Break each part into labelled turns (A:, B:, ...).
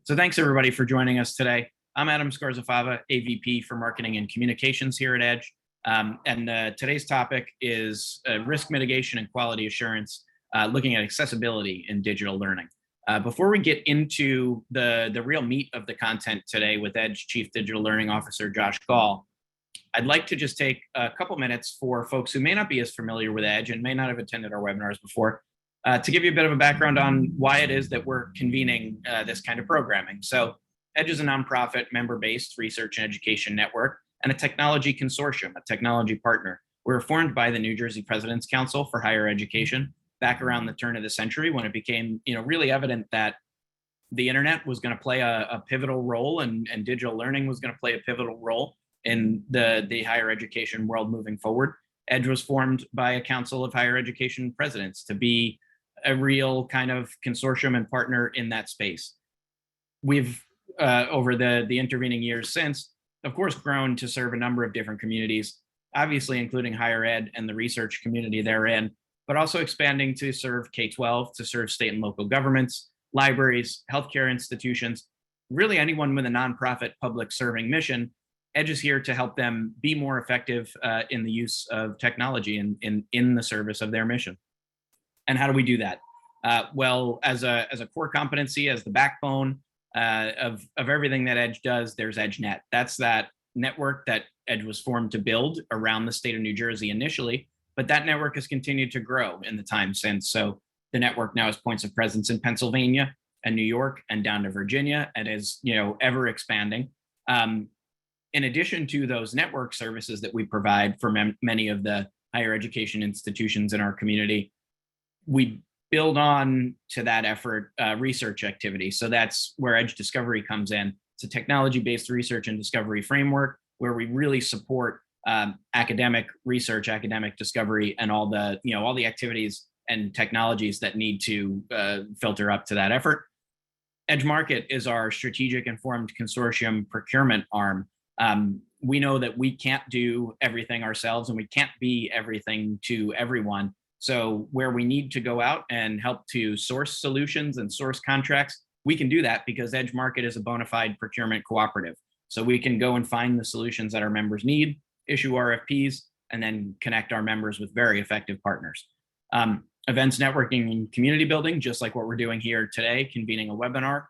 A: So thanks everybody for joining us today. I'm Adam Scarzafava, AVP for Marketing and Communications here at Edge. Today's topic is risk mitigation and quality assurance, looking at accessibility in digital learning. Before we get into the real meat of the content today with Edge Chief Digital Learning Officer Josh Gaul, I'd like to just take a couple minutes for folks who may not be as familiar with Edge and may not have attended our webinars before, to give you a bit of a background on why it is that we're convening this kind of programming. So Edge is a nonprofit member-based research and education network and a technology consortium, a technology partner. We were formed by the New Jersey President's Council for Higher Education back around the turn of the century, when it became really evident that the internet was going to play a pivotal role and digital learning was going to play a pivotal role in the higher education world moving forward. Edge was formed by a council of higher education presidents to be a real kind of consortium and partner in that space. We've, over the intervening years since, of course, grown to serve a number of different communities, obviously including higher ed and the research community therein, but also expanding to serve K-12, to serve state and local governments, libraries, healthcare institutions, really anyone with a nonprofit public serving mission. Edge is here to help them be more effective in the use of technology in the service of their mission. And how do we do that? Well, as a core competency, as the backbone of everything that Edge does, there's EdgeNet. That's that network that Edge was formed to build around the state of New Jersey initially, but that network has continued to grow in the time since. So the network now has points of presence in Pennsylvania and New York and down to Virginia, and is ever expanding. In addition to those network services that we provide for many of the higher education institutions in our community, we build on to that effort research activity. So that's where Edge Discovery comes in. It's a technology-based research and discovery framework where we really support academic research, academic discovery, and all the activities and technologies that need to filter up to that effort. Edge Market is our strategic informed consortium procurement arm. We know that we can't do everything ourselves and we can't be everything to everyone. So where we need to go out and help to source solutions and source contracts, we can do that because Edge Market is a bona fide procurement cooperative. So we can go and find the solutions that our members need, issue RFPs, and then connect our members with very effective partners. Events, networking, and community building, just like what we're doing here today, convening a webinar.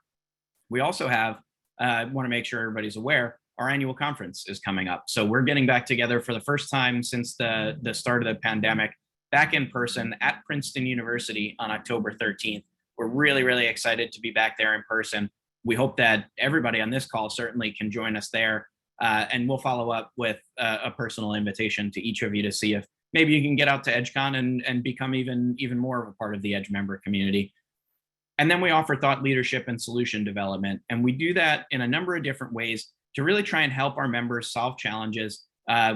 A: We also have, want to make sure everybody's aware, our annual conference is coming up. So we're getting back together for the first time since the start of the pandemic, back in person at Princeton University on October 13th. We're really, really excited to be back there in person. We hope that everybody on this call certainly can join us there. And we'll follow up with a personal invitation to each of you to see if maybe you can get out to EdgeCon and become even more of a part of the Edge member community. And then we offer thought leadership and solution development. And we do that in a number of different ways to really try and help our members solve challenges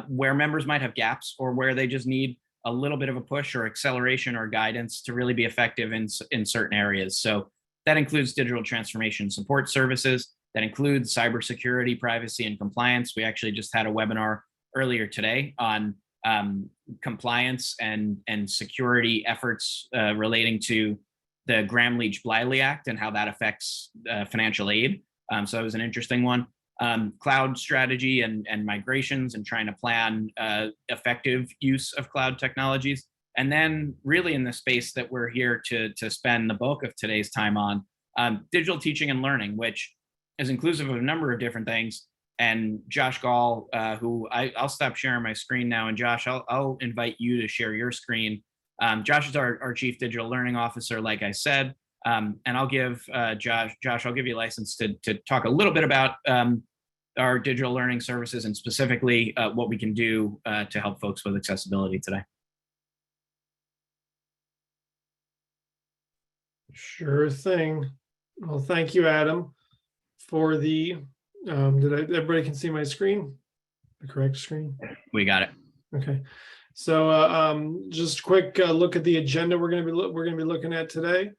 A: where members might have gaps or where they just need a little bit of a push or acceleration or guidance to really be effective in certain areas. So that includes digital transformation support services. That includes cybersecurity, privacy, and compliance. We actually just had a webinar earlier today on compliance and security efforts relating to the Gramm-Leach-Bliley Act and how that affects financial aid. So it was an interesting one. Cloud strategy and migrations and trying to plan effective use of cloud technologies. And then really in the space that we're here to spend the bulk of today's time on, digital teaching and learning, which is inclusive of a number of different things. And Josh Gaul, who I'll stop sharing my screen now. And Josh, I'll invite you to share your screen. Josh is our Chief Digital Learning Officer, like I said. And I'll give Josh, I'll give you a license to talk a little bit about our digital learning services and specifically what we can do to help folks with accessibility today.
B: Sure thing. Well, thank you, Adam, for the, everybody can see my screen, the correct screen?
A: We got it.
B: Okay. So just a quick look at the agenda we're going to be looking at today.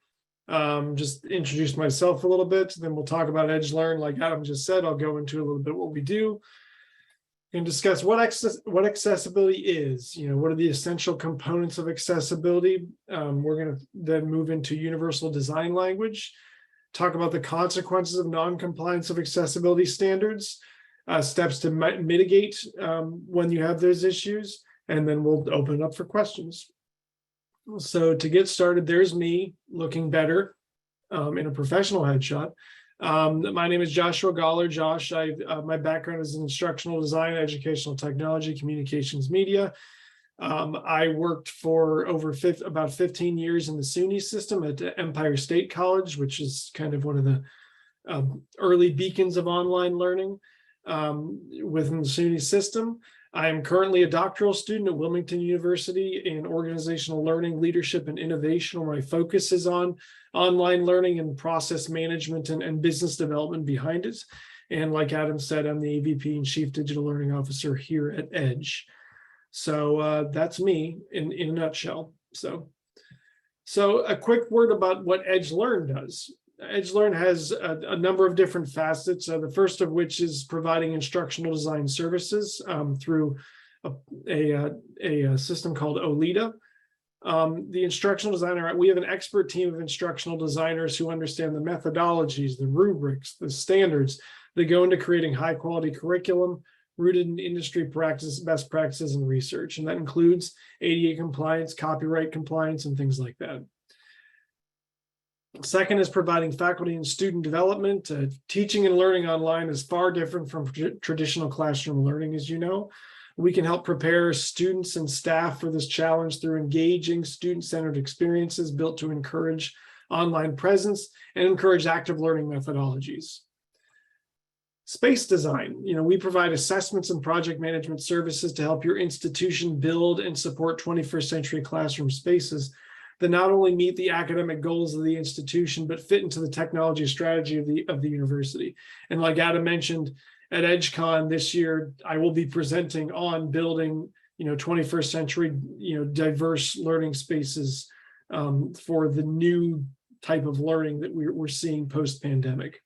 B: Just introduce myself a little bit, then we'll talk about EdgeLearn. Like Adam just said, I'll go into a little bit what we do and discuss what accessibility is. What are the essential components of accessibility? We're going to then move into universal design language. talk about the consequences of non-compliance of accessibility standards, steps to mitigate when you have those issues, and then we'll open it up for questions. So to get started, there's me looking better in a professional headshot. My name is Joshua Gaul, Josh. My background is in instructional design, educational technology, communications, media. I worked for about 15 years in the SUNY system at Empire State College, which is kind of one of the early beacons of online learning within the SUNY system. I am currently a doctoral student at Wilmington University in organizational learning, leadership, and innovation, where my focus is on online learning and process management and business development behind it. And like Adam said, I'm the AVP and Chief Digital Learning Officer here at Edge. So that's me in a nutshell. So a quick word about what EdgeLearn does. EdgeLearn has a number of different facets, the first of which is providing instructional design services through a system called OLIDA. The instructional designer, we have an expert team of instructional designers who understand the methodologies, the rubrics, the standards that go into creating high quality curriculum rooted in industry practice, best practices, and research. And that includes ADA compliance, copyright compliance, and things like that. Second is providing faculty and student development. Teaching and learning online is far different from traditional classroom learning, as you know. We can help prepare students and staff for this challenge through engaging student-centered experiences built to encourage online presence and encourage active learning methodologies. Space design. We provide assessments and project management services to help your institution build and support 21st century classroom spaces that not only meet the academic goals of the institution, but fit into the technology strategy of the university. And like Adam mentioned, at EdgeCon this year, I will be presenting on building, 21st century, diverse learning spaces for the new type of learning that we're seeing post-pandemic.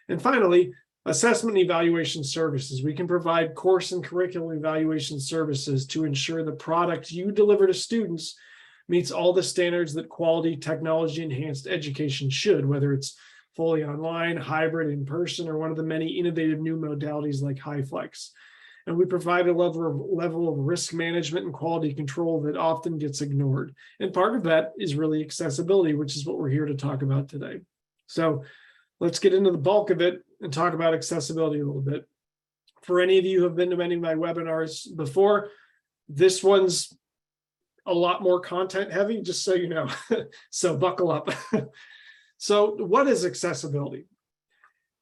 B: And finally, assessment and evaluation services. We can provide course and curriculum evaluation services to ensure the product you deliver to students meets all the standards that quality technology enhanced education should, whether it's fully online, hybrid, in person, or one of the many innovative new modalities like HiFlex. And we provide a level of risk management and quality control that often gets ignored. And part of that is really accessibility, which is what we're here to talk about today. So let's get into the bulk of it and talk about accessibility a little bit. For any of you who have been to many of my webinars before, this one's a lot more content heavy, just so you know. So buckle up. So what is accessibility?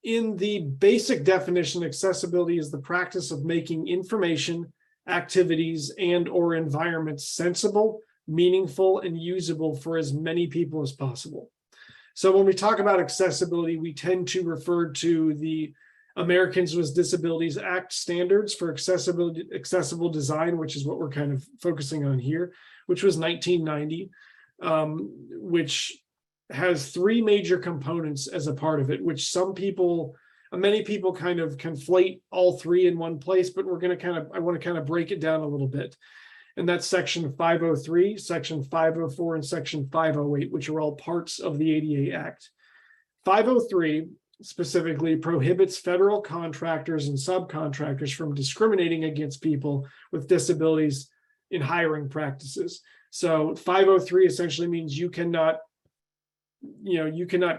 B: In the basic definition, accessibility is the practice of making information, activities, and/or environments sensible, meaningful, and usable for as many people as possible. So when we talk about accessibility, we tend to refer to the Americans with Disabilities Act standards for accessible design, which is what we're kind of focusing on here, which was 1990, which has three major components as a part of it, which many people kind of conflate all three in one place, but I want to kind of break it down a little bit. And that's section 503, section 504, and section 508, which are all parts of the ADA Act. 503 specifically prohibits federal contractors and subcontractors from discriminating against people with disabilities in hiring practices. So 503 essentially means you cannot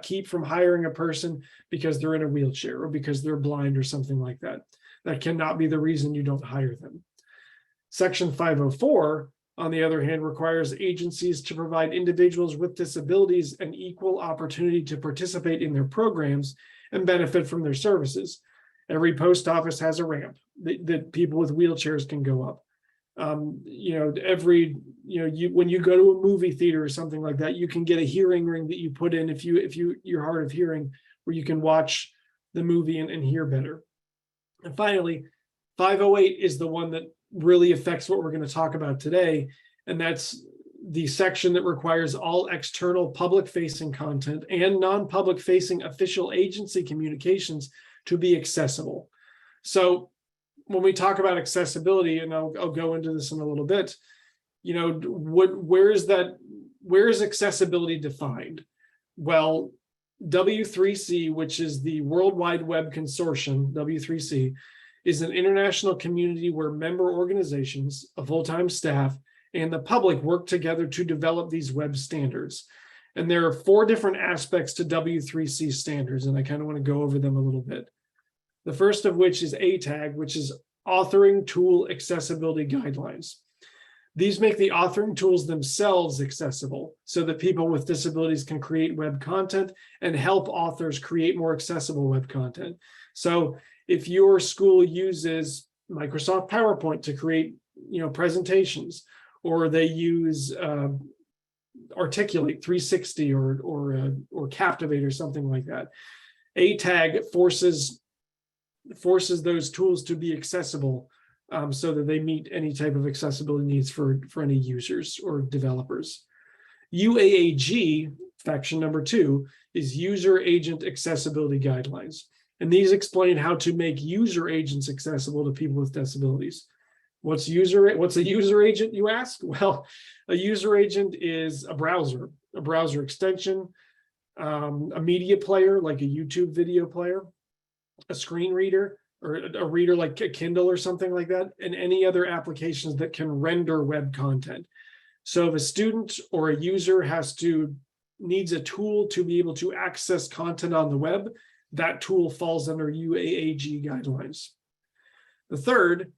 B: keep from hiring a person because they're in a wheelchair or because they're blind or something like that. That cannot be the reason you don't hire them. Section 504, on the other hand, requires agencies to provide individuals with disabilities an equal opportunity to participate in their programs and benefit from their services. Every post office has a ramp that people with wheelchairs can go up. When you go to a movie theater or something like that, you can get a hearing ring that you put in if you're hard of hearing, where you can watch the movie and hear better. And finally, 508 is the one that really affects what we're going to talk about today. And that's the section that requires all external public-facing content and non-public facing official agency communications to be accessible. So when we talk about accessibility, and I'll go into this in a little bit, where is accessibility defined? Well, W3C, which is the World Wide Web Consortium, W3C, is an international community where member organizations, a full-time staff, and the public work together to develop these web standards. And there are 4 different aspects to W3C standards, and I kind of want to go over them a little bit. The first of which is ATAG, which is Authoring Tool Accessibility Guidelines. These make the authoring tools themselves accessible so that people with disabilities can create web content and help authors create more accessible web content. So if your school uses Microsoft PowerPoint to create, presentations, or they use Articulate 360 or Captivate or something like that, ATAG forces those tools to be accessible so that they meet any type of accessibility needs for any users or developers. UAAG, faction number 2, is User Agent Accessibility Guidelines. And these explain how to make user agents accessible to people with disabilities. What's a user agent, you ask? Well, a user agent is a browser extension, a media player like a YouTube video player, a screen reader, or a reader like a Kindle or something like that, and any other applications that can render web content. So if a student or a user needs a tool to be able to access content on the web, that tool falls under UAAG guidelines. The third,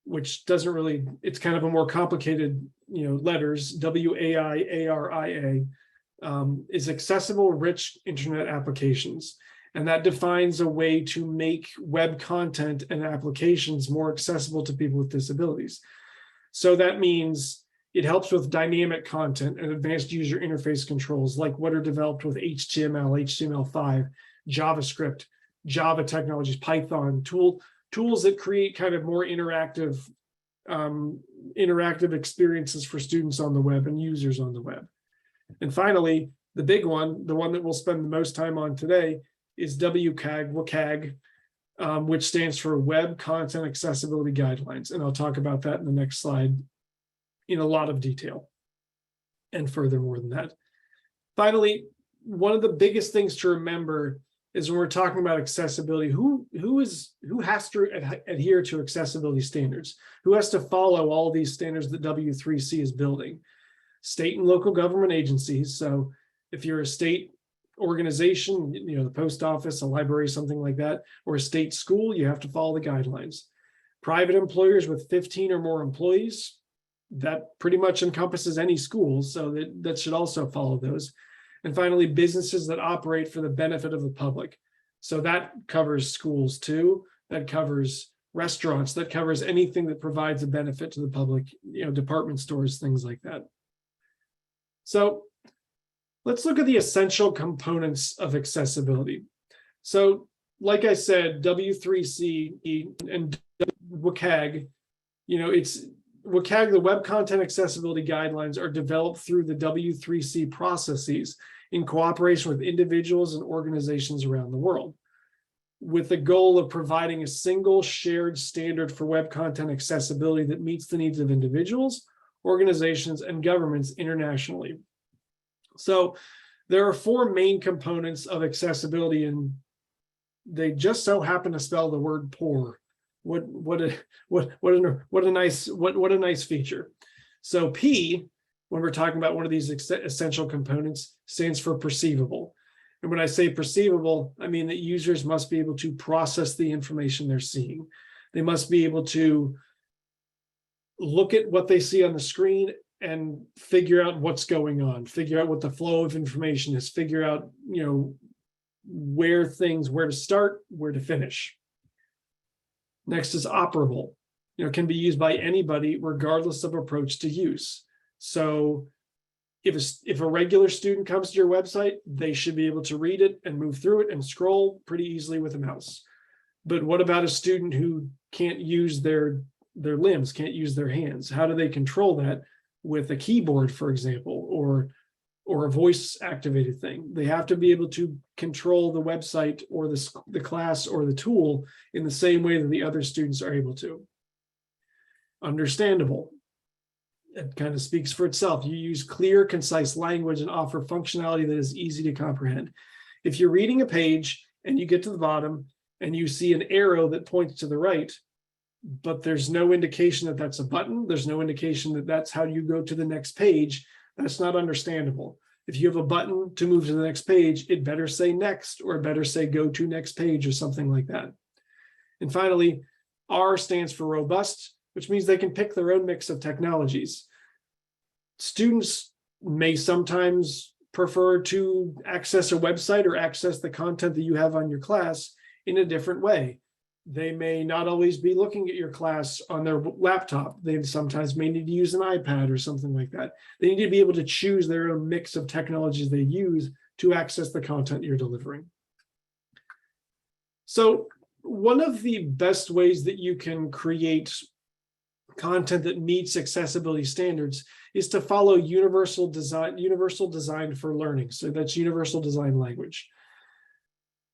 B: which doesn't really, it's kind of a more complicated, letters, WAIARIA, is Accessible Rich Internet Applications. And that defines a way to make web content and applications more accessible to people with disabilities. So that means it helps with dynamic content and advanced user interface controls, like what are developed with HTML, HTML5, JavaScript, Java technologies, Python, tools that create kind of more interactive experiences for students on the web and users on the web. And finally, the big one, the one that we'll spend the most time on today, is WCAG, which stands for Web Content Accessibility Guidelines. And I'll talk about that in the next slide in a lot of detail and furthermore than that. Finally, one of the biggest things to remember is when we're talking about accessibility, who has to adhere to accessibility standards? Who has to follow all these standards that W3C is building? State and local government agencies. So if you're a state organization, the post office, a library, something like that, or a state school, you have to follow the guidelines. Private employers with 15 or more employees, that pretty much encompasses any schools, so that should also follow those. And finally, businesses that operate for the benefit of the public. So that covers schools too, that covers restaurants, that covers anything that provides a benefit to the public, department stores, things like that. So let's look at the essential components of accessibility. So like I said, W3C and WCAG, WCAG, the Web Content Accessibility Guidelines, are developed through the W3C processes in cooperation with individuals and organizations around the world, with the goal of providing a single shared standard for web content accessibility that meets the needs of individuals, organizations, and governments internationally. So there are 4 main components of accessibility, and they just so happen to spell the word poor. What a nice feature. So P, when we're talking about one of these essential components, stands for perceivable. And when I say perceivable, I mean that users must be able to process the information they're seeing. They must be able to look at what they see on the screen and figure out what's going on, figure out what the flow of information is, figure out, where to start, where to finish. Next is operable. Can be used by anybody regardless of approach to use. So if a regular student comes to your website, they should be able to read it and move through it and scroll pretty easily with a mouse. But what about a student who can't use their limbs, can't use their hands? How do they control that with a keyboard, for example, or a voice activated thing? They have to be able to control the website or the class or the tool in the same way that the other students are able to. Understandable. It kind of speaks for itself. You use clear, concise language and offer functionality that is easy to comprehend. If you're reading a page and you get to the bottom and you see an arrow that points to the right, but there's no indication that that's a button, there's no indication that that's how you go to the next page, that's not understandable. If you have a button to move to the next page, it better say next, or it better say go to next page, or something like that. And finally, R stands for robust, which means they can pick their own mix of technologies. Students may sometimes prefer to access a website or access the content that you have on your class in a different way. They may not always be looking at your class on their laptop. They sometimes may need to use an iPad or something like that. They need to be able to choose their own mix of technologies they use to access the content you're delivering. So one of the best ways that you can create content that meets accessibility standards is to follow universal design for learning. So that's universal design language.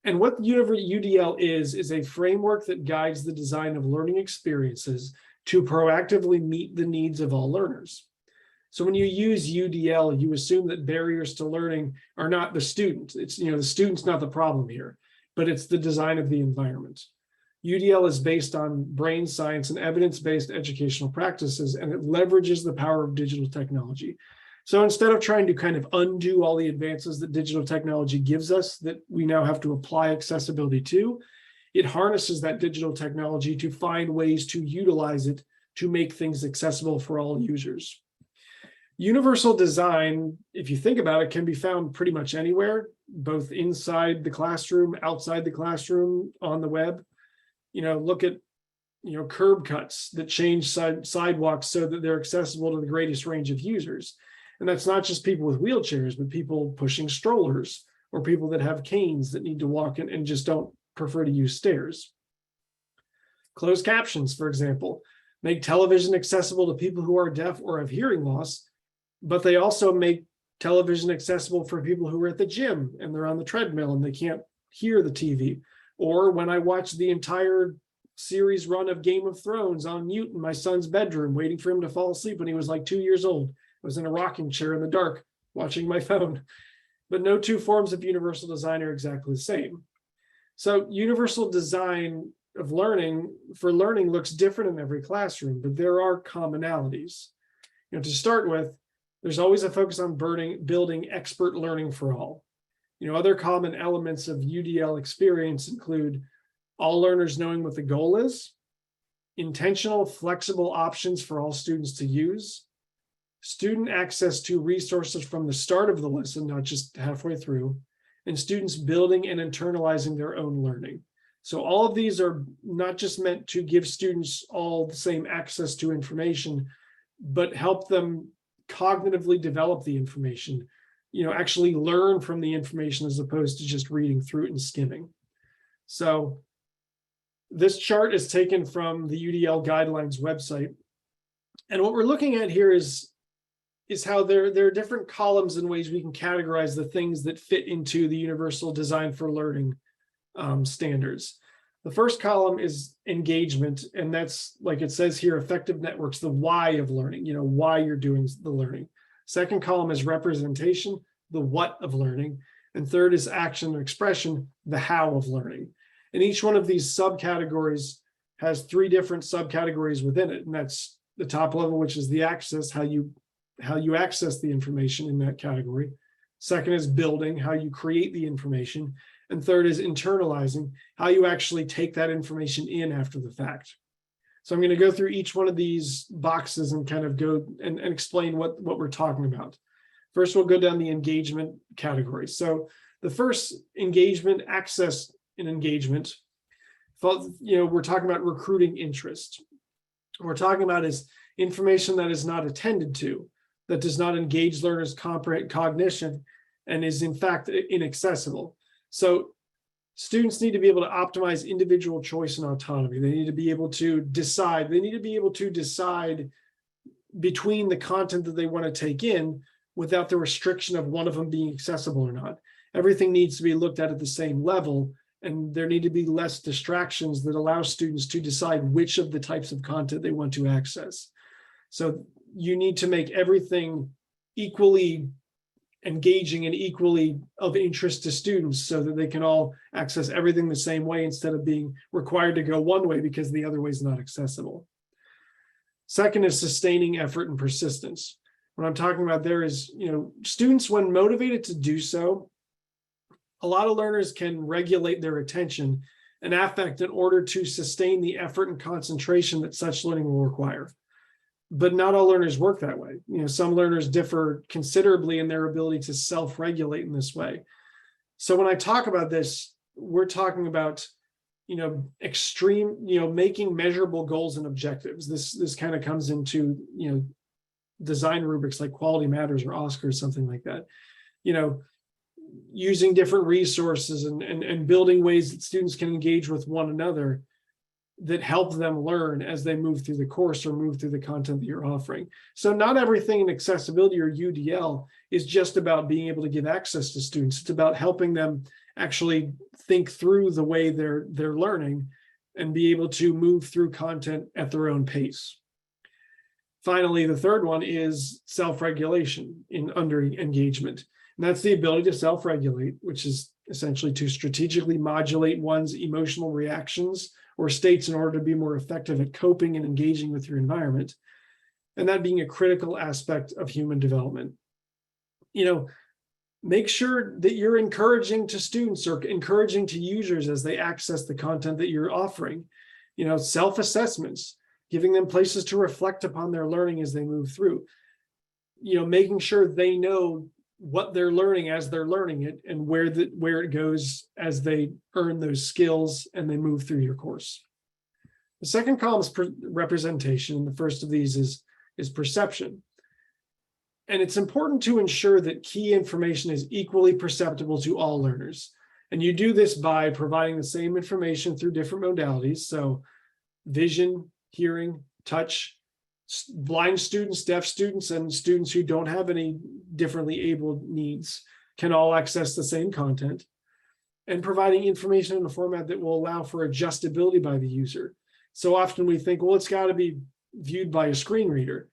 B: And what UDL is a framework that guides the design of learning experiences to proactively meet the needs of all learners. So when you use UDL, you assume that barriers to learning are not the student. It's, the student's not the problem here, but it's the design of the environment. UDL is based on brain science and evidence-based educational practices, and it leverages the power of digital technology. So instead of trying to kind of undo all the advances that digital technology gives us that we now have to apply accessibility to, it harnesses that digital technology to find ways to utilize it to make things accessible for all users. Universal design, if you think about it, can be found pretty much anywhere, both inside the classroom, outside the classroom, on the web. Look at curb cuts that change sidewalks so that they're accessible to the greatest range of users. And that's not just people with wheelchairs, but people pushing strollers, or people that have canes that need to walk and just don't prefer to use stairs. Closed captions, for example, make television accessible to people who are deaf or have hearing loss, but they also make television accessible for people who are at the gym and they're on the treadmill and they can't hear the TV. Or when I watched the entire series run of Game of Thrones on mute in my son's bedroom, waiting for him to fall asleep when he was like 2 years old. I was in a rocking chair in the dark, watching my phone. But no two forms of universal design are exactly the same. So universal design of learning for learning looks different in every classroom, but there are commonalities. To start with, there's always a focus on building expert learning for all. Other common elements of UDL experience include all learners knowing what the goal is, intentional, flexible options for all students to use, student access to resources from the start of the lesson, not just halfway through, and students building and internalizing their own learning. So all of these are not just meant to give students all the same access to information, but help them cognitively develop the information, actually learn from the information as opposed to just reading through it and skimming. So this chart is taken from the UDL guidelines website. And what we're looking at here is how there are different columns and ways we can categorize the things that fit into the universal design for learning standards. The first column is engagement, and that's, like it says here, effective networks, the why of learning, why you're doing the learning. Second column is representation, the what of learning. And third is action or expression, the how of learning. And each one of these subcategories has 3 different subcategories within it. And that's the top level, which is the access, how you access the information in that category. Second is building, how you create the information. And third is internalizing, how you actually take that information in after the fact. So I'm going to go through each one of these boxes and kind of go and explain what we're talking about. First, we'll go down the engagement category. So the first, engagement, access and engagement, we're talking about recruiting interest. What we're talking about is information that is not attended to, that does not engage learners' cognition, and is in fact inaccessible. So students need to be able to optimize individual choice and autonomy. They need to be able to decide. They need to be able to decide between the content that they want to take in without the restriction of one of them being accessible or not. Everything needs to be looked at the same level, and there need to be less distractions that allow students to decide which of the types of content they want to access. So you need to make everything equally engaging and equally of interest to students so that they can all access everything the same way instead of being required to go one way because the other way is not accessible. Second is sustaining effort and persistence. What I'm talking about there is, students, when motivated to do so, a lot of learners can regulate their attention and affect in order to sustain the effort and concentration that such learning will require. But not all learners work that way. Some learners differ considerably in their ability to self-regulate in this way. So when I talk about this, we're talking about, extreme, making measurable goals and objectives. This kind of comes into, design rubrics like Quality Matters or Oscars, something like that. Using different resources and building ways that students can engage with one another that help them learn as they move through the course or move through the content that you're offering. So not everything in accessibility or UDL is just about being able to give access to students. It's about helping them actually think through the way they're learning and be able to move through content at their own pace. Finally, the third one is self-regulation in under engagement. And that's the ability to self-regulate, which is essentially to strategically modulate one's emotional reactions or states in order to be more effective at coping and engaging with your environment. And that being a critical aspect of human development. Make sure that you're encouraging to students or encouraging to users as they access the content that you're offering. Self-assessments, giving them places to reflect upon their learning as they move through. Making sure they know what they're learning as they're learning it and where it goes as they earn those skills and they move through your course. The second column is representation. The first of these is perception. And it's important to ensure that key information is equally perceptible to all learners. And you do this by providing the same information through different modalities. So vision, hearing, touch, blind students, deaf students, and students who don't have any differently abled needs can all access the same content, and providing information in a format that will allow for adjustability by the user. So often we think, well, it's got to be viewed by a screen reader.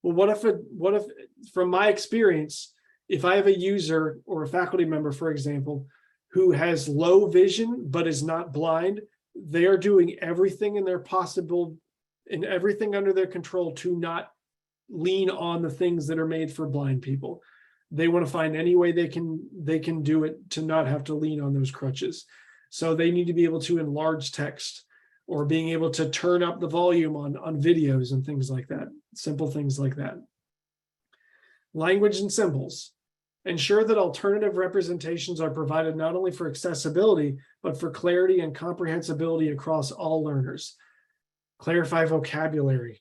B: Well, what if, from my experience, if I have a user or a faculty member, for example, who has low vision but is not blind, they are doing everything in their possible and everything under their control to not lean on the things that are made for blind people. They want to find any way they can do it to not have to lean on those crutches. So they need to be able to enlarge text or being able to turn up the volume on videos and things like that, simple things like that. Language and symbols. Ensure that alternative representations are provided not only for accessibility, but for clarity and comprehensibility across all learners. Clarify vocabulary,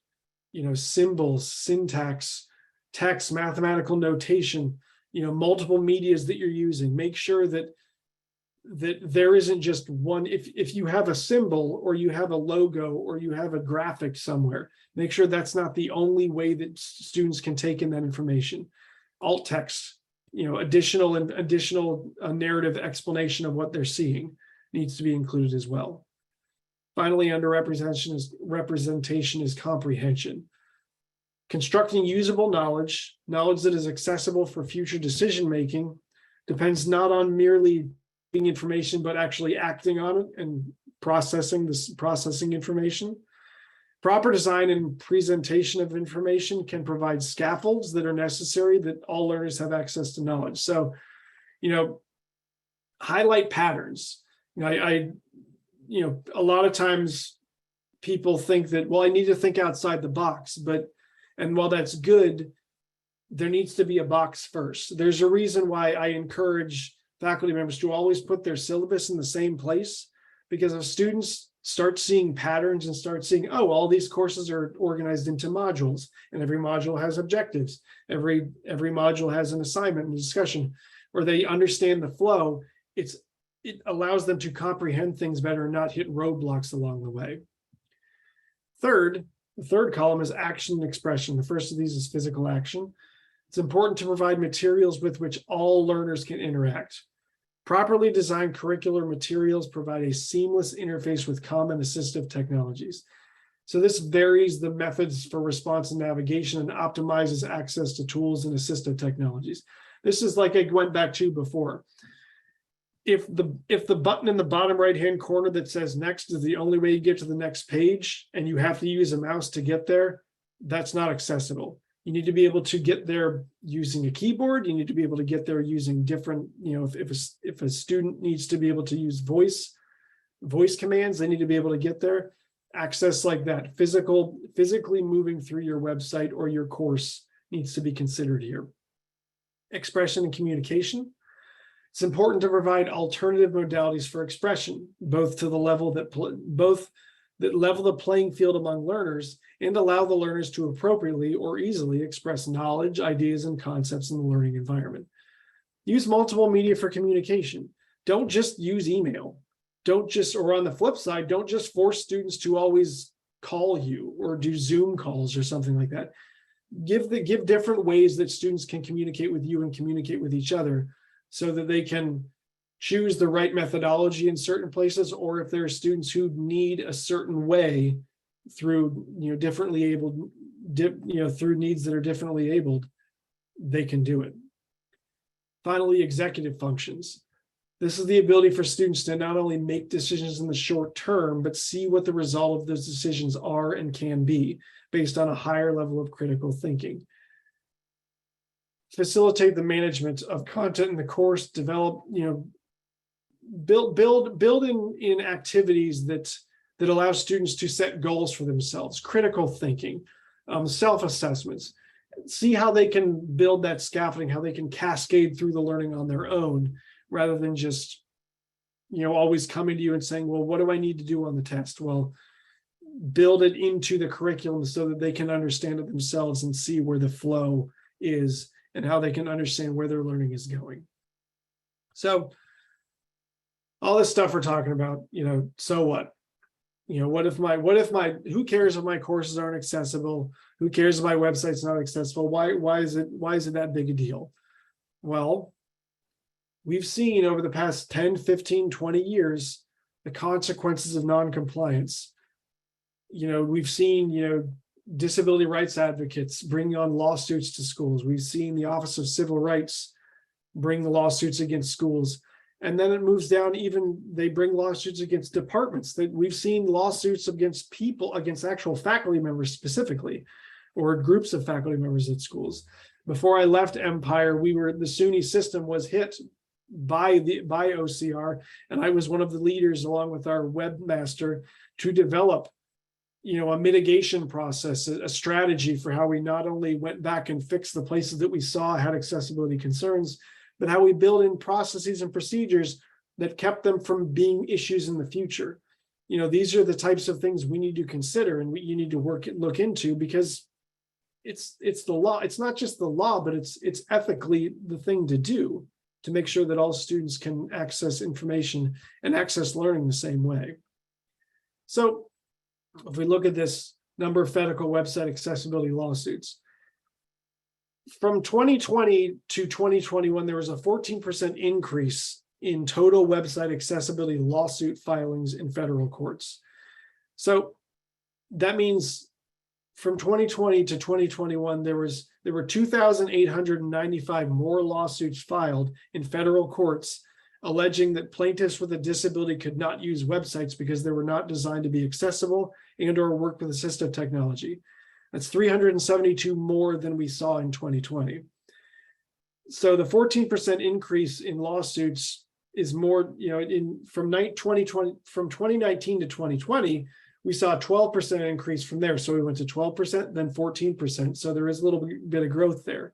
B: symbols, syntax, text, mathematical notation, multiple medias that you're using. Make sure that there isn't just one. If you have a symbol or you have a logo or you have a graphic somewhere, make sure that's not the only way that students can take in that information. Alt text, additional narrative explanation of what they're seeing needs to be included as well. Finally, under representation is comprehension. Constructing usable knowledge that is accessible for future decision-making, depends not on merely being information, but actually acting on it and processing information. Proper design and presentation of information can provide scaffolds that are necessary that all learners have access to knowledge. So, highlight patterns. A lot of times people think that, well, I need to think outside the box, and while that's good, there needs to be a box first. There's a reason why I encourage faculty members to always put their syllabus in the same place, because if students start seeing patterns and start seeing, oh, all these courses are organized into modules and every module has objectives, every module has an assignment and discussion, or they understand the flow, it allows them to comprehend things better and not hit roadblocks along the way. The third column is action and expression. The first of these is physical action. It's important to provide materials with which all learners can interact. Properly designed curricular materials provide a seamless interface with common assistive technologies. So this varies the methods for response and navigation and optimizes access to tools and assistive technologies. This is like I went back to before. If the button in the bottom right-hand corner that says next is the only way you get to the next page, and you have to use a mouse to get there, that's not accessible. You need to be able to get there using a keyboard. You need to be able to get there using different, if a student needs to be able to use voice commands, they need to be able to get there. Access like that, physically moving through your website or your course needs to be considered here. Expression and communication. It's important to provide alternative modalities for expression, both to the level that level the playing field among learners and allow the learners to appropriately or easily express knowledge, ideas, and concepts in the learning environment. Use multiple media for communication. Don't just use email. Or on the flip side, don't just force students to always call you or do Zoom calls or something like that. Give different ways that students can communicate with you and communicate with each other, so that they can choose the right methodology in certain places, or if there are students who need a certain way through differently abled, through needs that are differently abled, they can do it. Finally, executive functions. This is the ability for students to not only make decisions in the short term, but see what the result of those decisions are and can be based on a higher level of critical thinking. Facilitate the management of content in the course, develop, build in activities that allow students to set goals for themselves, critical thinking, self-assessments, see how they can build that scaffolding, how they can cascade through the learning on their own, rather than just, always coming to you and saying, well, what do I need to do on the test? Well, build it into the curriculum so that they can understand it themselves and see where the flow is and how they can understand where their learning is going. So all this stuff we're talking about, so what? Who cares if my courses aren't accessible? Who cares if my website's not accessible? Why is it that big a deal? Well, we've seen over the past 10, 15, 20 years, the consequences of non-compliance. We've seen, disability rights advocates bringing on lawsuits to schools. We've seen the Office of Civil Rights bring the lawsuits against schools. And then it moves down, they bring lawsuits against departments. That we've seen lawsuits against people, against actual faculty members specifically, or groups of faculty members at schools. Before I left Empire, the SUNY system was hit by OCR, and I was one of the leaders, along with our webmaster, to develop a mitigation process, a strategy for how we not only went back and fixed the places that we saw had accessibility concerns, but how we build in processes and procedures that kept them from being issues in the future. These are the types of things we need to consider and you need to look into, because it's the law. It's not just the law, but it's ethically the thing to do to make sure that all students can access information and access learning the same way. So if we look at this number of federal website accessibility lawsuits, from 2020 to 2021, there was a 14% increase in total website accessibility lawsuit filings in federal courts. So that means from 2020 to 2021, there were 2,895 more lawsuits filed in federal courts alleging that plaintiffs with a disability could not use websites because they were not designed to be accessible and or work with assistive technology. That's 372 more than we saw in 2020. So the 14% increase in lawsuits is more, from 2019 to 2020, we saw a 12% increase from there. So we went to 12%, then 14%. So there is a little bit of growth there.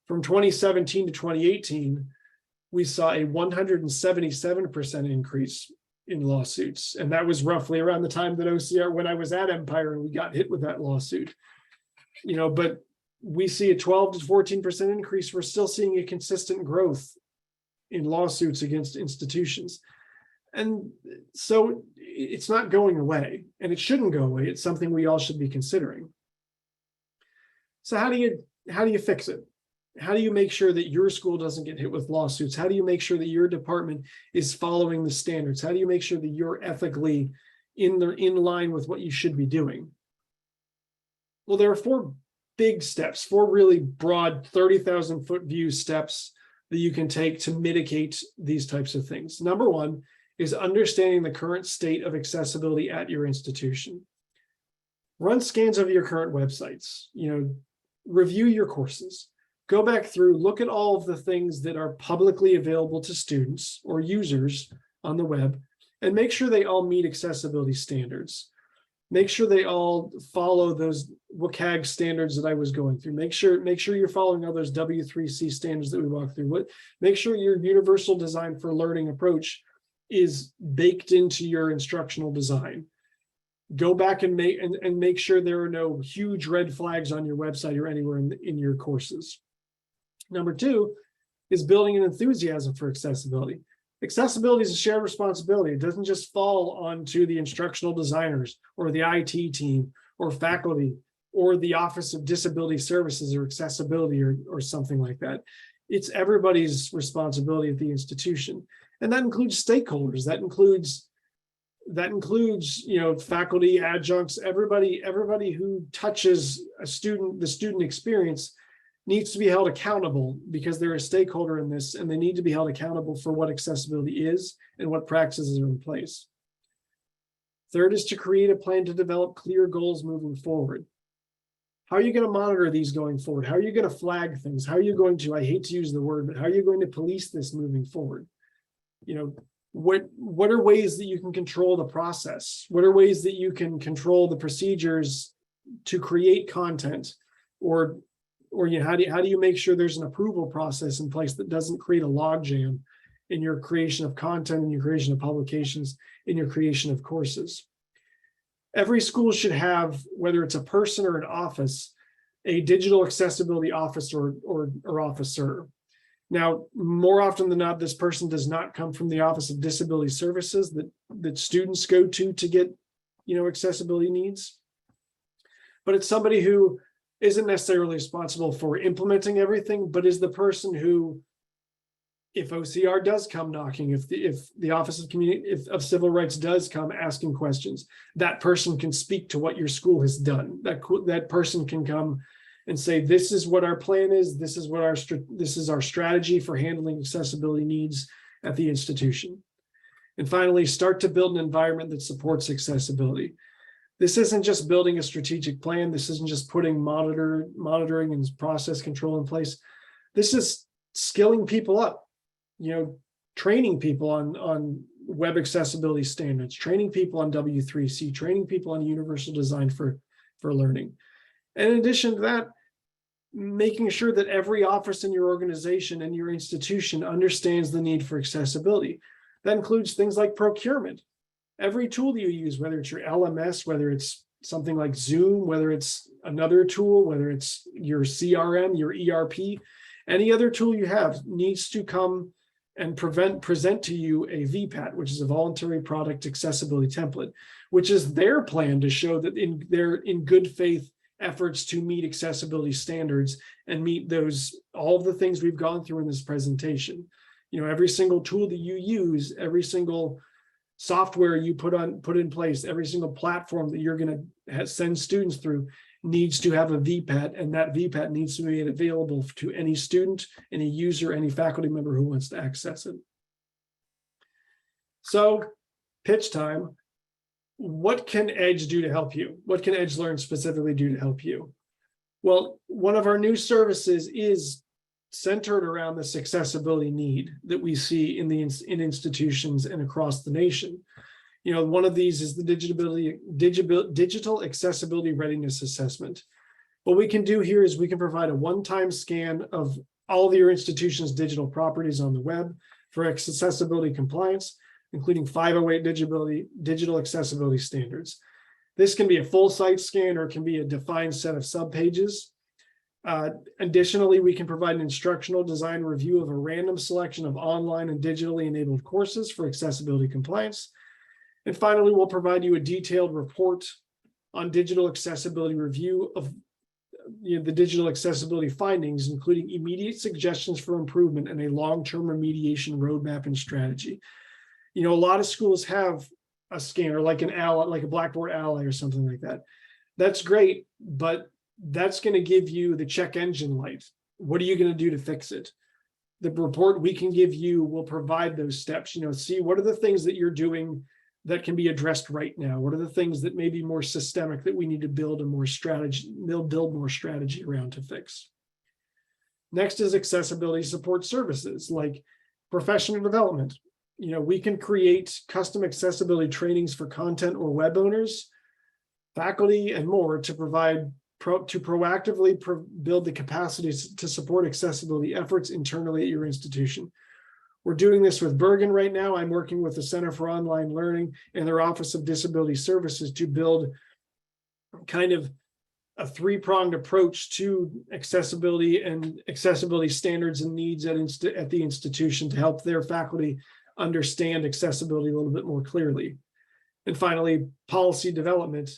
B: From 2017 to 2018, we saw a 177% increase in lawsuits. And that was roughly around the time that OCR, when I was at Empire, and we got hit with that lawsuit. But we see a 12 to 14% increase. We're still seeing a consistent growth in lawsuits against institutions. And so it's not going away, and it shouldn't go away. It's something we all should be considering. So how do you fix it? How do you make sure that your school doesn't get hit with lawsuits? How do you make sure that your department is following the standards? How do you make sure that you're ethically in line with what you should be doing? Well, there are four big steps, four really broad 30,000 foot view steps that you can take to mitigate these types of things. Number one is understanding the current state of accessibility at your institution. Run scans of your current websites, review your courses, go back through, look at all of the things that are publicly available to students or users on the web, and make sure they all meet accessibility standards. Make sure they all follow those WCAG standards that I was going through. Make sure you're following all those W3C standards that we walked through. Make sure your universal design for learning approach is baked into your instructional design. Go back and make sure there are no huge red flags on your website or anywhere in your courses. Number two is building an enthusiasm for accessibility. Accessibility is a shared responsibility. It doesn't just fall onto the instructional designers or the IT team or faculty or the Office of Disability Services or Accessibility or something like that. It's everybody's responsibility at the institution. And that includes stakeholders. That includes faculty, adjuncts, everybody who touches the student experience needs to be held accountable because they're a stakeholder in this, and they need to be held accountable for what accessibility is and what practices are in place. Third is to create a plan to develop clear goals moving forward. How are you going to monitor these going forward? How are you going to flag things? How are you going to, I hate to use the word, but how are you going to police this moving forward? What are ways that you can control the process? What are ways that you can control the procedures to create content? Or how do you make sure there's an approval process in place that doesn't create a logjam in your creation of content, in your creation of publications, in your creation of courses? Every school should have, whether it's a person or an office, a digital accessibility officer or officer. Now, more often than not, this person does not come from the Office of Disability Services that students go to get, accessibility needs. But it's somebody who isn't necessarily responsible for implementing everything, but is the person who, if OCR does come knocking, if the Office of Civil Rights does come asking questions, that person can speak to what your school has done. That person can come and say, this is what our plan is. This is our strategy for handling accessibility needs at the institution. And finally, start to build an environment that supports accessibility. This isn't just building a strategic plan. This isn't just putting monitoring and process control in place. This is skilling people up, training people on web accessibility standards, training people on W3C, training people on universal design for learning. And in addition to that, making sure that every office in your organization and your institution understands the need for accessibility. That includes things like procurement. Every tool that you use, whether it's your LMS, whether it's something like Zoom, whether it's another tool, whether it's your CRM, your ERP, any other tool you have needs to come and present to you a VPAT, which is a voluntary product accessibility template, which is their plan to show that they're in good faith efforts to meet accessibility standards and meet all of the things we've gone through in this presentation. Every single tool that you use, every single software you put in place, every single platform that you're going to send students through needs to have a VPAT, and that VPAT needs to be made available to any student, any user, any faculty member who wants to access it. So, pitch time. What can Edge do to help you? What can EdgeLearn specifically do to help you? Well, one of our new services is centered around this accessibility need that we see in institutions and across the nation. One of these is the digital accessibility readiness assessment. What we can do here is we can provide a one-time scan of all of your institution's digital properties on the web for accessibility compliance, including 508 digital accessibility standards. This can be a full site scan or it can be a defined set of subpages. Additionally, we can provide an instructional design review of a random selection of online and digitally enabled courses for accessibility compliance. And finally, we'll provide you a detailed report on digital accessibility review of the digital accessibility findings, including immediate suggestions for improvement and a long-term remediation roadmap and strategy. A lot of schools have a scanner like an Ally, like a Blackboard Ally or something like that. That's great, but that's going to give you the check engine light. What are you going to do to fix it? the report we can give you will provide those steps. See what are the things that you're doing that can be addressed right now. What are the things that may be more systemic that we need to build more strategy around to fix? Next is accessibility support services like professional development. We can create custom accessibility trainings for content or web owners, faculty, and more to proactively build the capacities to support accessibility efforts internally at your institution. We're doing this with Bergen right now. I'm working with the Center for Online Learning and their Office of Disability Services to build kind of a three-pronged approach to accessibility and accessibility standards and needs at the institution to help their faculty understand accessibility a little bit more clearly. And finally, policy development.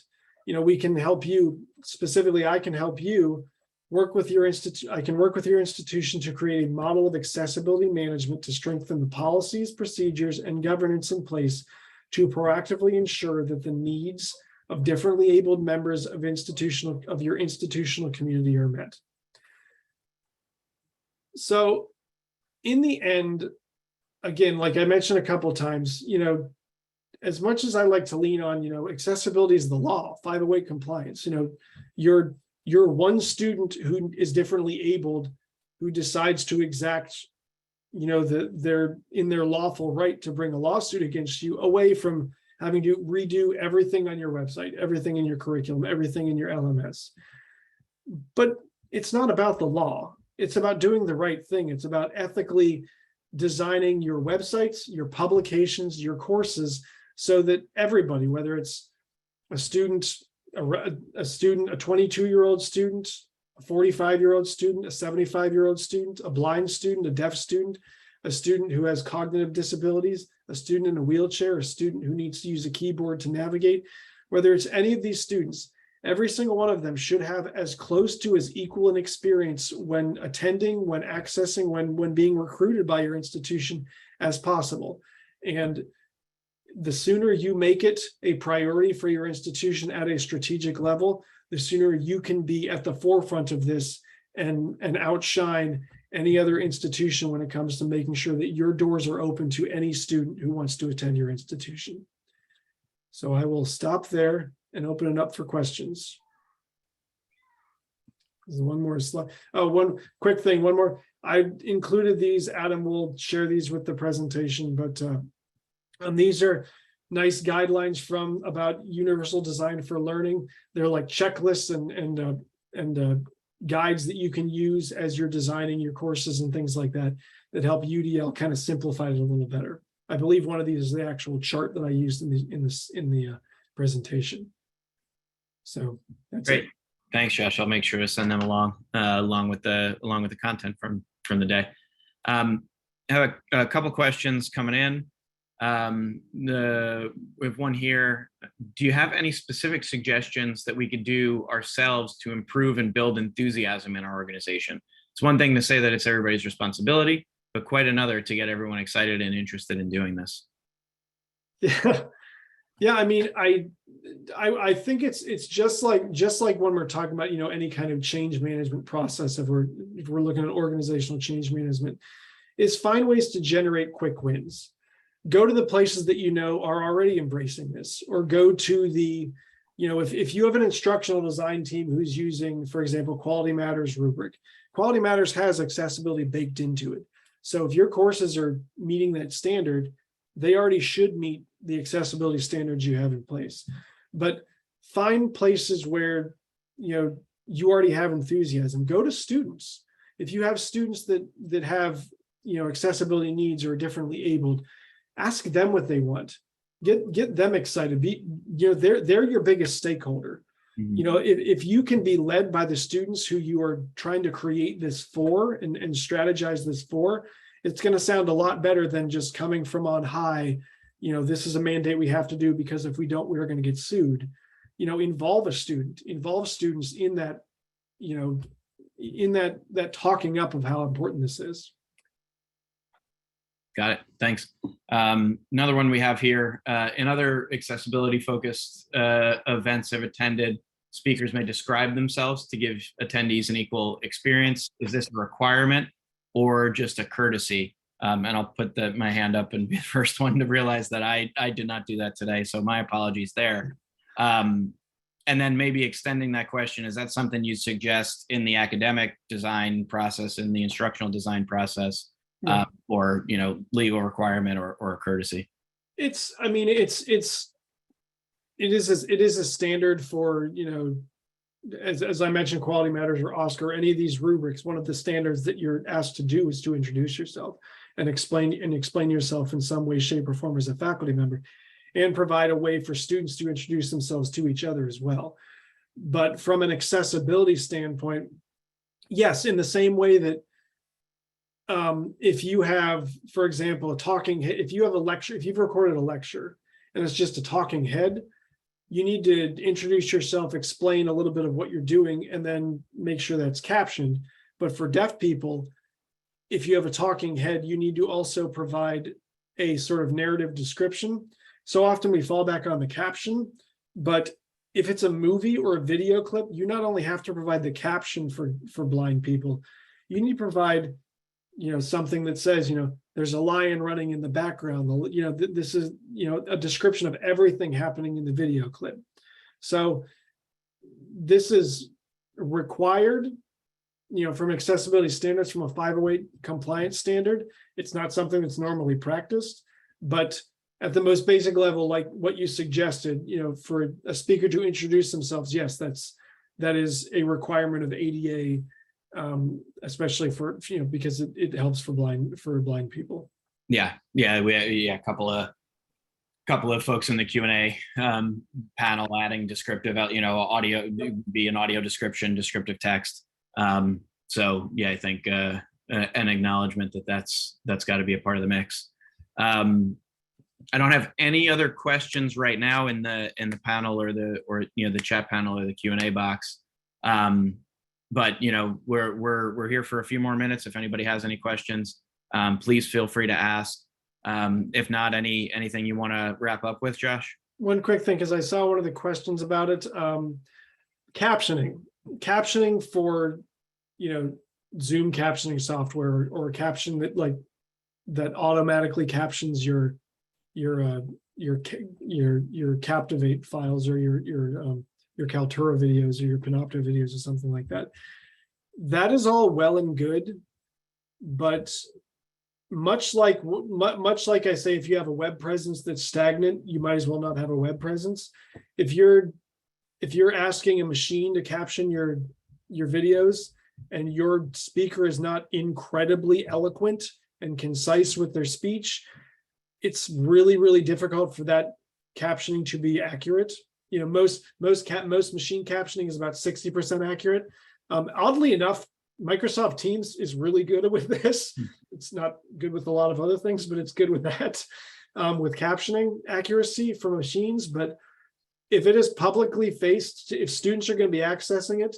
B: We can help you, specifically, I can help you work with your institution to create a model of accessibility management to strengthen the policies, procedures, and governance in place to proactively ensure that the needs of differently abled members of your institutional community are met. So in the end, again, like I mentioned a couple of times, as much as I like to lean on, accessibility is the law, 508 compliance. You're one student who is differently abled, who decides to exact, they're in their lawful right to bring a lawsuit against you, away from having to redo everything on your website, everything in your curriculum, everything in your LMS. But it's not about the law. It's about doing the right thing. It's about ethically designing your websites, your publications, your courses, so that everybody, whether it's a student, a 22-year-old student, a 45-year-old student, a 75-year-old student, a blind student, a deaf student, a student who has cognitive disabilities, a student in a wheelchair, a student who needs to use a keyboard to navigate, whether it's any of these students, every single one of them should have as close to as equal an experience when attending, when accessing, when being recruited by your institution as possible. And the sooner you make it a priority for your institution at a strategic level, the sooner you can be at the forefront of this and outshine any other institution when it comes to making sure that your doors are open to any student who wants to attend your institution. So I will stop there and open it up for questions. There's one more slide. Oh, one quick thing, one more. I included these. Adam will share these with the presentation, but these are nice guidelines about universal design for learning. They're like checklists and guides that you can use as you're designing your courses and things like that, that help UDL kind of simplify it a little better. I believe one of these is the actual chart that I used in the presentation. So that's
A: great.
B: It.
A: Thanks, Josh. I'll make sure to send them along with the content from the day. I have a couple questions coming in. We have one here. Do you have any specific suggestions that we could do ourselves to improve and build enthusiasm in our organization? It's one thing to say that it's everybody's responsibility, but quite another to get everyone excited and interested in doing this.
B: Yeah. I mean, I think it's just like when we're talking about, any kind of change management process, if we're looking at organizational change management, is find ways to generate quick wins. Go to the places that are already embracing this, or go to the, if you have an instructional design team who's using, for example, Quality Matters rubric. Quality Matters has accessibility baked into it. So if your courses are meeting that standard, they already should meet the accessibility standards you have in place. But find places where, you already have enthusiasm. Go to students. If you have students that have, accessibility needs or are differently abled, ask them what they want. Get them excited. They're your biggest stakeholder. Mm-hmm. If you can be led by the students who you are trying to create this for and strategize this for, it's going to sound a lot better than just coming from on high. This is a mandate we have to do, because if we don't, we're going to get sued. Involve a student, involve students in that, in that talking up of how important this is.
A: Got it. Thanks. Another one we have here, in other accessibility focused events I've attended, speakers may describe themselves to give attendees an equal experience. Is this a requirement? or just a courtesy. And I'll put my hand up and be the first one to realize that I did not do that today. So my apologies there. And then maybe extending that question, is that something you suggest in the academic design process, in the instructional design process, or, legal requirement or a courtesy?
B: It is a standard for, as I mentioned, Quality Matters or Oscar, any of these rubrics. One of the standards that you're asked to do is to introduce yourself and explain yourself in some way, shape, or form as a faculty member, and provide a way for students to introduce themselves to each other as well. But from an accessibility standpoint, yes, in the same way that if you have, for example, if you have a lecture, if you've recorded a lecture and it's just a talking head, you need to introduce yourself, explain a little bit of what you're doing, and then make sure that's captioned. But for deaf people, if you have a talking head, you need to also provide a sort of narrative description. So often we fall back on the caption, but if it's a movie or a video clip, you not only have to provide the caption for blind people, you need to provide, something that says, there's a lion running in the background. This is, a description of everything happening in the video clip. So this is required, from accessibility standards, from a 508 compliance standard. It's not something that's normally practiced, but at the most basic level, like what you suggested, for a speaker to introduce themselves, yes, that is a requirement of ADA, especially for, because it helps for blind people.
A: Yeah, a couple of folks in the Q&A panel adding descriptive, audio, be an audio description, descriptive text. So yeah, I think an acknowledgement that's got to be a part of the mix. I don't have any other questions right now in the panel or the chat panel or the Q&A box. But we're here for a few more minutes. If anybody has any questions, please feel free to ask. If not, anything you want to wrap up with, Josh?
B: One quick thing, because I saw one of the questions about it. Captioning for, Zoom captioning software, or caption that automatically captions your Captivate files, or your Kaltura videos, or your Panopto videos, or something like that. That is all well and good, but much like I say, if you have a web presence that's stagnant, you might as well not have a web presence. If you're asking a machine to caption your videos, and your speaker is not incredibly eloquent and concise with their speech, it's really, really difficult for that captioning to be accurate. Most machine captioning is about 60% accurate. Oddly enough, Microsoft Teams is really good with this. It's not good with a lot of other things, but it's good with that, with captioning accuracy for machines. But if it is publicly faced, if students are going to be accessing it,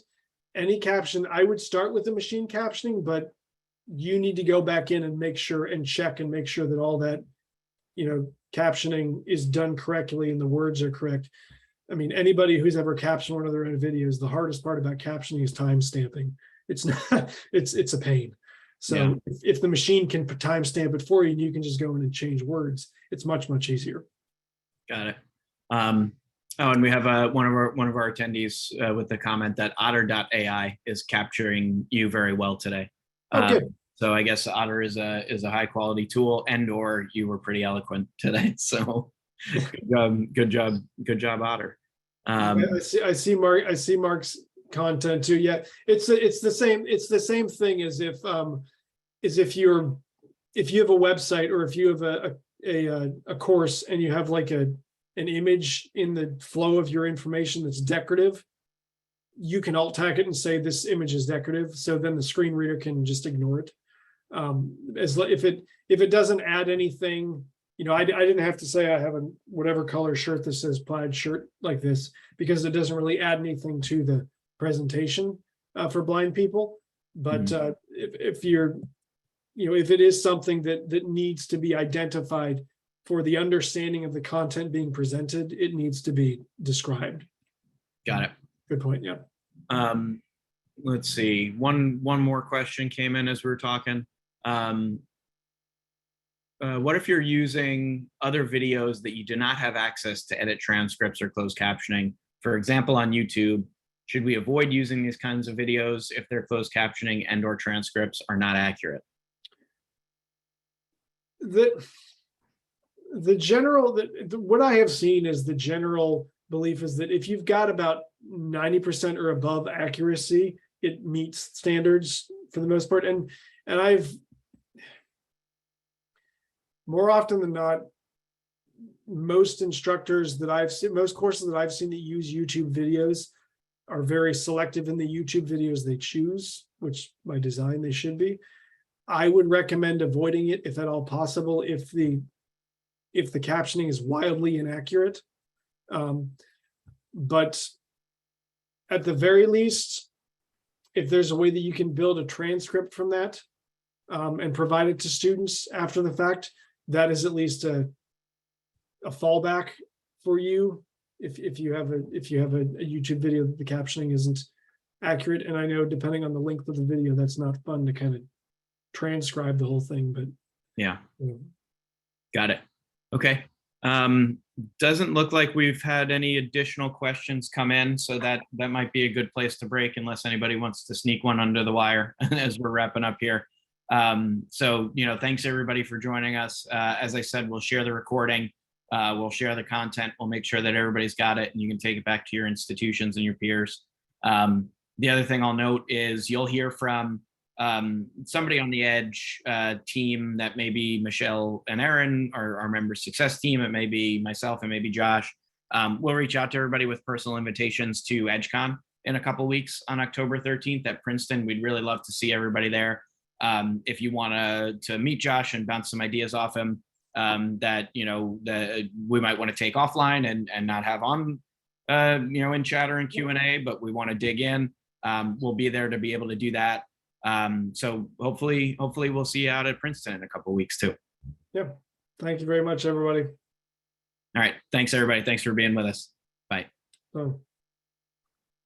B: any caption, I would start with the machine captioning, but you need to go back in and make sure and check and make sure that all that, captioning is done correctly and the words are correct. I mean, anybody who's ever captioned one of their own videos, the hardest part about captioning is time stamping. It's not, it's a pain. So yeah. If the machine can timestamp it for you and you can just go in and change words, it's much, much easier. Got it.
A: And we have one of our attendees with the comment that Otter.ai is capturing you very well today.
B: Okay.
A: So I guess Otter is a high quality tool, and/or you were pretty eloquent today. So good job, Otter.
B: I see Mark's content too. Yeah, it's the same thing as if you have a website, or if you have a course and you have like an image in the flow of your information that's decorative, you can alt tag it and say this image is decorative, so then the screen reader can just ignore it. If it doesn't add anything, I didn't have to say I have a whatever color shirt that says plaid shirt like this, because it doesn't really add anything to the presentation for blind people. But if it is something that needs to be identified for the understanding of the content being presented, it needs to be described.
A: Got it.
B: Good point. Yeah.
A: Let's see. One more question came in as we were talking. What if you're using other videos that you do not have access to edit transcripts or closed captioning? For example, on YouTube, should we avoid using these kinds of videos if their closed captioning and or transcripts are not accurate?
B: What I have seen is the general belief is that if you've got about 90% or above accuracy, it meets standards for the most part. And I've more often than not, most instructors that I've seen, most courses that I've seen that use YouTube videos are very selective in the YouTube videos they choose, which by design they should be. I would recommend avoiding it if at all possible, if the captioning is wildly inaccurate. But at the very least, if there's a way that you can build a transcript from that and provide it to students after the fact, that is at least a fallback for you if you have a YouTube video that the captioning isn't accurate. And I know depending on the length of the video, that's not fun to kind of transcribe the whole thing, but
A: yeah.
B: you know.
A: Got it. Okay. Doesn't look like we've had any additional questions come in, so that might be a good place to break unless anybody wants to sneak one under the wire as we're wrapping up here. So, thanks everybody for joining us. As I said, we'll share the recording, we'll share the content, we'll make sure that everybody's got it and you can take it back to your institutions and your peers. The other thing I'll note is you'll hear from somebody on the Edge team. That may be Michelle and Aaron, or our member success team. It may be myself, it may be Josh. We'll reach out to everybody with personal invitations to EdgeCon in a couple weeks on October 13th at Princeton. We'd really love to see everybody there. If you want to meet Josh and bounce some ideas off him that we might want to take offline and not have on in chat or in Q&A, but we want to dig in, we'll be there to be able to do that. So hopefully we'll see you out at Princeton in a couple of weeks too.
B: Yep. Thank you very much, everybody.
A: All right. Thanks everybody. Thanks for being with us. Bye.
B: So.